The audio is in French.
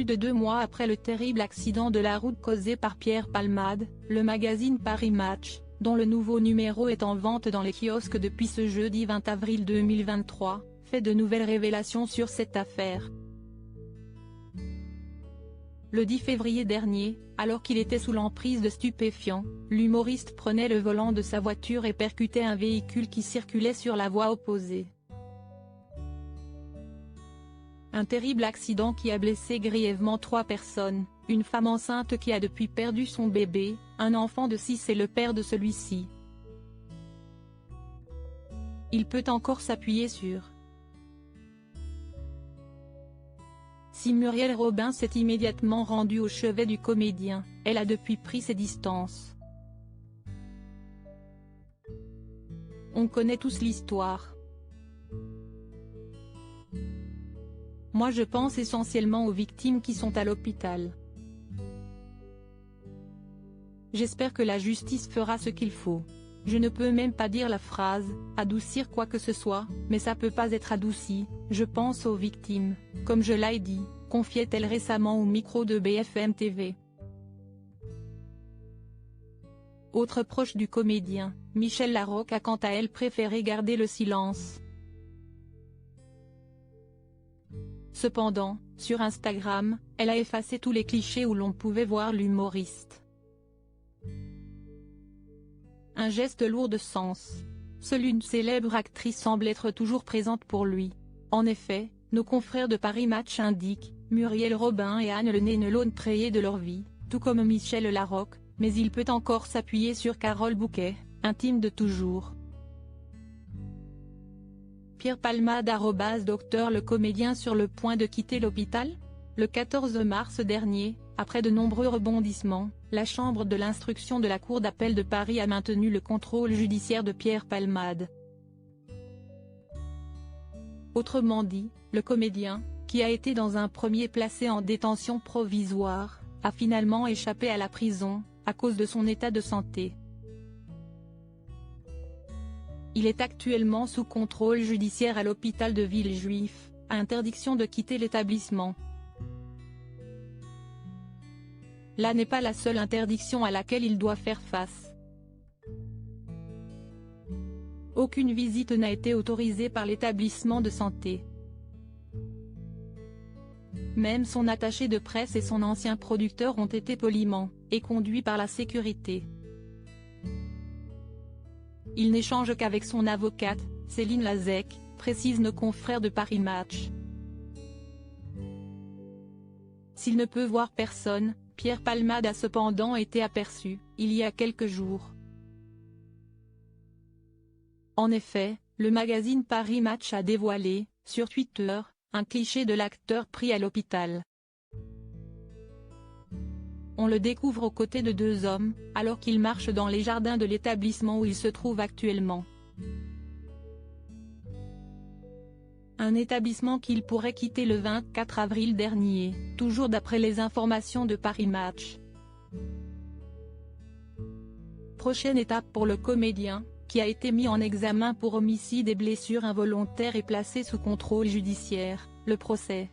Plus de 2 mois après le terrible accident de la route causé par Pierre Palmade, le magazine Paris Match, dont le nouveau numéro est en vente dans les kiosques depuis ce jeudi 20 avril 2023, fait de nouvelles révélations sur cette affaire. Le 10 février dernier, alors qu'il était sous l'emprise de stupéfiants, l'humoriste prenait le volant de sa voiture et percutait un véhicule qui circulait sur la voie opposée. Un terrible accident qui a blessé grièvement 3 personnes, une femme enceinte qui a depuis perdu son bébé, un enfant de 6 et le père de celui-ci. Il peut encore s'appuyer sur. Si Muriel Robin s'est immédiatement rendue au chevet du comédien, elle a depuis pris ses distances. On connaît tous l'histoire. Moi je pense essentiellement aux victimes qui sont à l'hôpital. J'espère que la justice fera ce qu'il faut. Je ne peux même pas dire la phrase « adoucir quoi que ce soit », mais ça peut pas être adouci, je pense aux victimes, comme je l'ai dit, confiait-elle récemment au micro de BFM TV. Autre proche du comédien, Michel Larocque a quant à elle préféré garder le silence. Cependant, sur Instagram, elle a effacé tous les clichés où l'on pouvait voir l'humoriste. Un geste lourd de sens. Seule une célèbre actrice semble être toujours présente pour lui. En effet, nos confrères de Paris Match indiquent, Muriel Robin et Anne Lenné ne l'ont trayé de leur vie, tout comme Michel Larocque, mais il peut encore s'appuyer sur Carole Bouquet, intime de toujours. Pierre Palmade @Docteur le comédien sur le point de quitter l'hôpital? Le 14 mars dernier, après de nombreux rebondissements, la chambre de l'instruction de la Cour d'appel de Paris a maintenu le contrôle judiciaire de Pierre Palmade. Autrement dit, le comédien, qui a été dans un premier placé en détention provisoire, a finalement échappé à la prison, à cause de son état de santé. Il est actuellement sous contrôle judiciaire à l'hôpital de Villejuif, à interdiction de quitter l'établissement. Là n'est pas la seule interdiction à laquelle il doit faire face. Aucune visite n'a été autorisée par l'établissement de santé. Même son attaché de presse et son ancien producteur ont été poliment éconduits par la sécurité. Il n'échange qu'avec son avocate, Céline Lazec, précisent nos confrères de Paris Match. S'il ne peut voir personne, Pierre Palmade a cependant été aperçu, il y a quelques jours. En effet, le magazine Paris Match a dévoilé, sur Twitter, un cliché de l'acteur pris à l'hôpital. On le découvre aux côtés de 2 hommes, alors qu'il marche dans les jardins de l'établissement où il se trouve actuellement. Un établissement qu'il pourrait quitter le 24 avril dernier, toujours d'après les informations de Paris Match. Prochaine étape pour le comédien, qui a été mis en examen pour homicide et blessures involontaires et placé sous contrôle judiciaire, le procès.